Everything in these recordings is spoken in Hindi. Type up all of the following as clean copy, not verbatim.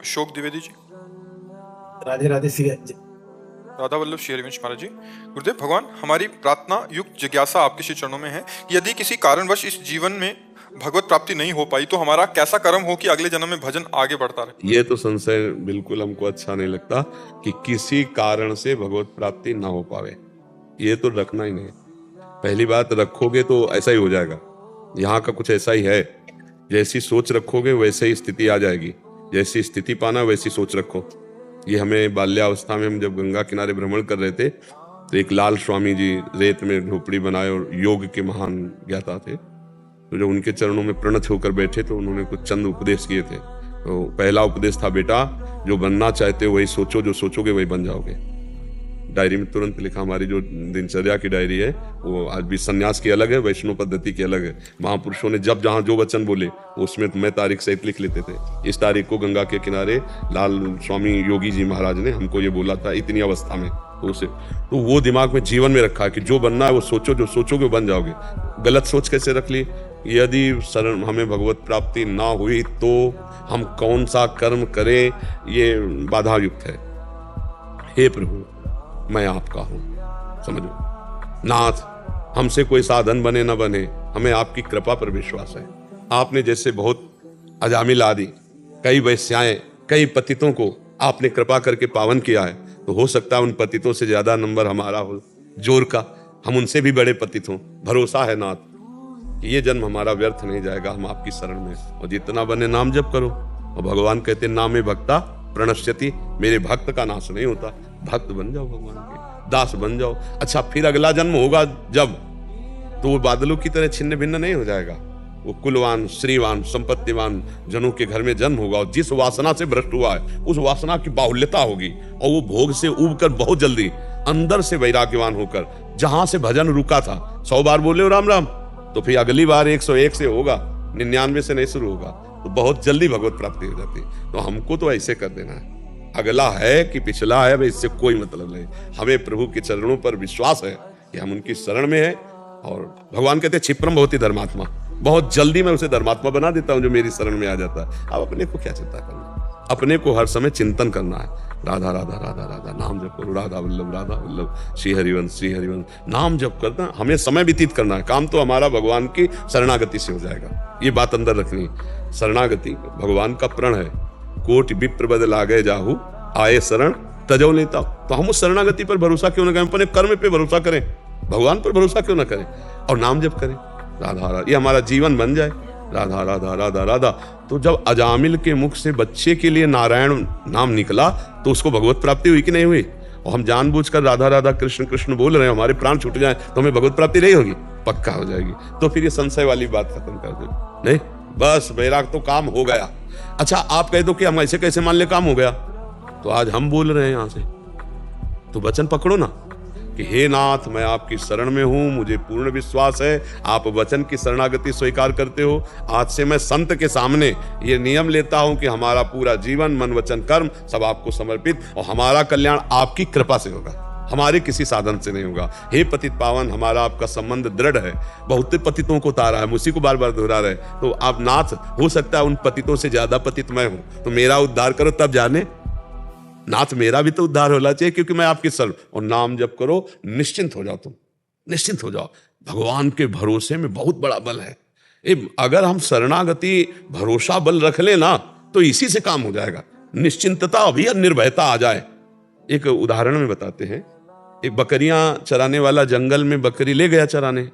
अशोक द्विवेदी जी। राधे राधे श्री राधा वल्लभ श्री हरिवंश महाराज जी। गुरुदेव भगवान, हमारी प्रार्थना युक्त जिज्ञासा आपके श्री चरणों में है कि यदि किसी कारणवश इस जीवन में भगवत प्राप्ति नहीं हो पाई तो हमारा कैसा कर्म हो कि अगले जन्म में भजन आगे बढ़ता रहे। ये तो संशय बिल्कुल हमको अच्छा नहीं लगता कि किसी कारण से भगवत प्राप्ति ना हो पावे, ये तो रखना ही नहीं। पहली बात, रखोगे तो ऐसा ही हो जाएगा। यहाँ का कुछ ऐसा ही है, जैसी सोच रखोगे वैसे ही स्थिति आ जाएगी, जैसी स्थिति पाना वैसी सोच रखो। ये हमें बाल्यावस्था में हम जब गंगा किनारे भ्रमण कर रहे थे तो एक लाल स्वामी जी रेत में झोपड़ी बनाए और योग के महान ज्ञाता थे, तो जब उनके चरणों में प्रणत होकर बैठे तो उन्होंने कुछ चंद उपदेश किए थे। तो पहला उपदेश था, बेटा जो बनना चाहते हो वही सोचो, जो सोचोगे वही बन जाओगे। डायरी में तुरंत लिखा, हमारी जो दिनचर्या की डायरी है वो आज भी संन्यास की अलग है, वैष्णव पद्धति की अलग है। महापुरुषों ने जब जहाँ जो वचन बोले उसमें मैं तारीख सहित लिख लेते थे। इस तारीख को गंगा के किनारे लाल स्वामी योगी जी महाराज ने हमको ये बोला था इतनी अवस्था में, तो वो दिमाग में जीवन में रखा कि जो बनना है वो सोचो, जो सोचोगे बन जाओगे। गलत सोच कैसे रख ली, यदि शरण हमें भगवत प्राप्ति ना हुई तो हम कौन सा कर्म करें, ये बाधा युक्त है। हे प्रभु, मैं आपका हूं, समझो नाथ, हमसे कोई साधन बने न बने, हमें आपकी कृपा पर विश्वास है। आपने जैसे बहुत अजामिल आदि कई वैश्याएं, कई पतितों को आपने कृपा करके पावन किया है, तो हो सकता है उन पतितों से ज्यादा नंबर हमारा हो जोर का, हम उनसे भी बड़े पतित हों। भरोसा है नाथ, ये जन्म हमारा व्यर्थ नहीं जाएगा, हम आपकी शरण में। और जितना बने नाम जप करो, और भगवान कहते नामे भक्ता प्रणश्यति, मेरे भक्त का नाश नहीं होता। भक्त बन जाओ, भगवान के दास बन जाओ। अच्छा, फिर अगला जन्म होगा जब, तो वो बादलों की तरह छिन्न भिन्न नहीं हो जाएगा, वो कुलवान, श्रीवान, संपत्तिवान जनों के घर में जन्म होगा। और जिस वासना से भ्रष्ट हुआ है उस वासना की बाहुल्यता होगी, और वो भोग से उब कर बहुत जल्दी अंदर से वैराग्यवान होकर, जहां से भजन रुका था 100 बार बोले हो राम राम, तो फिर अगली बार 101 से होगा, 99 से नहीं शुरू होगा, तो बहुत जल्दी भगवत प्राप्ति हो जाती है। तो हमको तो ऐसे कर देना है, अगला है कि पिछला है इससे कोई मतलब नहीं। हमें प्रभु के चरणों पर विश्वास है कि हम उनकी शरण में है। और भगवान कहते हैं क्षिप्रम भवति धर्मात्मा, बहुत जल्दी मैं उसे धर्मात्मा बना देता हूं जो मेरी शरण में आ जाता है। अब अपने को क्या चिंता करना, अपने को हर समय चिंतन करना है। राधा राधा राधा राधा नाम जप करो, राधा वल्लभ श्री हरिवंश श्री हरिवंश नाम जप करना। हमें समय व्यतीत करना है, काम तो हमारा भगवान की शरणागति से हो जाएगा। ये बात अंदर रखनी, शरणागति भगवान का प्रण है। कोटि विप्र बद लागे जाहू, आए शरण तजो लेता। तो हम उस शरणागति पर भरोसा क्यों न करें, अपने कर्म पे भरोसा करें, भगवान पर भरोसा क्यों न करें, और नाम जप करें राधा राधा, ये हमारा जीवन बन जाए। राधा राधा राधा राधा। तो जब अजामिल के मुख से बच्चे के लिए नारायण नाम निकला तो उसको भगवत प्राप्ति हुई कि नहीं हुई। और हम जानबूझकर राधा राधा कृष्ण कृष्ण बोल रहे हैं, हमारे प्राण छूट जाए तो हमें भगवत प्राप्ति नहीं होगी, पक्का हो जाएगी। तो फिर ये संशय वाली बात खत्म कर दो, नहीं बस वैराग तो काम हो गया। अच्छा, आप कह दो कि हम ऐसे कैसे मान ले काम हो गया, तो आज हम बोल रहे हैं यहां से, तो वचन पकड़ो ना कि हे नाथ, मैं आपकी शरण में हूं, मुझे पूर्ण विश्वास है आप वचन की शरणागति स्वीकार करते हो। आज से मैं संत के सामने ये नियम लेता हूं कि हमारा पूरा जीवन, मन, वचन, कर्म सब आपको समर्पित, और हमारा कल्याण आपकी कृपा से होगा, हमारे किसी साधन से नहीं होगा। हे पतित पावन, हमारा आपका संबंध दृढ़ है, बहुत पतितों को उतारा है, उसी को बार बार दोहरा रहे। तो आप नाथ, हो सकता है उन पतितों से ज्यादा पतित मैं हूं, तो मेरा उद्धार करो, तब जाने नाथ मेरा भी तो उद्धार होना चाहिए, क्योंकि मैं आपकी शरण। और नाम जप करो, निश्चिंत हो जाओ, तुम निश्चिंत हो जाओ। भगवान के भरोसे में बहुत बड़ा बल है। अगर हम शरणागति भरोसा बल रख ले ना, तो इसी से काम हो जाएगा। निश्चिंतता अभी निर्भयता आ जाए। एक उदाहरण में बताते हैं, एक बकरियां चराने वाला जंगल में बकरी ले गया चराने।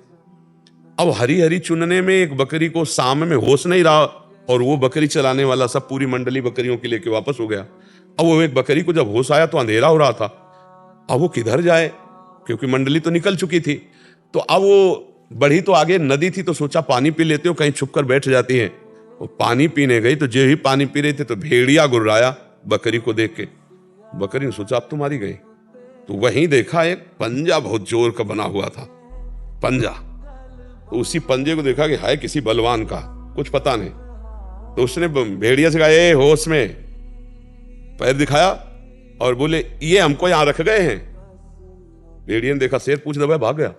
अब हरी हरी चुनने में एक बकरी को शाम में होश नहीं रहा, और वो बकरी चलाने वाला सब पूरी मंडली बकरियों की लेके वापस हो गया। अब वो एक बकरी को जब होश आया तो अंधेरा हो रहा था, अब वो किधर जाए, क्योंकि मंडली तो निकल चुकी थी। तो अब वो बढ़ी तो आगे नदी थी, तो सोचा पानी पी लेते हो, कहीं छुप कर बैठ जाती है। वो पानी पीने गई, तो जो ही पानी पी रहे थे तो भेड़िया गुर्राया बकरी को देख के। बकरी ने सोचा अब तो मारी गई, तो वहीं देखा एक पंजा बहुत जोर का बना हुआ था, पंजा। तो उसी पंजे को देखा कि है किसी बलवान का, कुछ पता नहीं। तो उसने भेड़िया से कहा, ए होश में, पैर दिखाया और बोले ये हमको यहां रख गए हैं। भेड़िया ने देखा, शेर पूछ दबाया, भाग गया।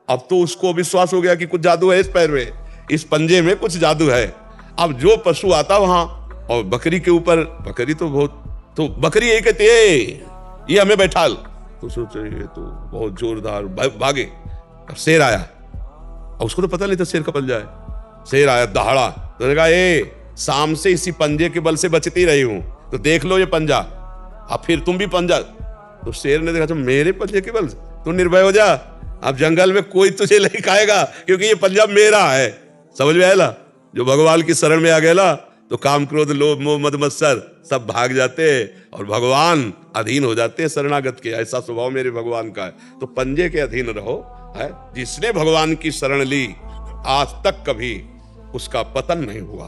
अब तो उसको विश्वास हो गया कि कुछ जादू है इस पैर में, इस पंजे में कुछ जादू है। अब जो पशु आता वहां और बकरी के ऊपर, बकरी तो बहुत, तो बकरी ये कहती है ये हमें बैठा लो, तो सोचो ये तो बहुत जोरदार भागे। अब शेर आया और उसको तो पता नहीं था शेर का पंजा है। शेर आया दहाड़ा, तो उसने कहा ए शाम से इसी पंजे के बल से बचती रही हूं, तो देख लो ये पंजा, अब फिर तुम भी पंजा। तो शेर ने देखा तो मेरे पंजे के बल से, तू निर्भय हो जा, अब जंगल में कोई तुझे नहीं खाएगा क्योंकि ये पंजा मेरा है। समझ में आया? जो भगवान की शरण में आ गया ना, तो काम क्रोध लोभ मोह मद मत्सर सब भाग जाते हैं और भगवान अधीन हो जाते हैं शरणागत के। ऐसा स्वभाव मेरे भगवान का है। तो पंजे के अधीन रहो, है जिसने भगवान की शरण ली आज तक कभी उसका पतन नहीं हुआ।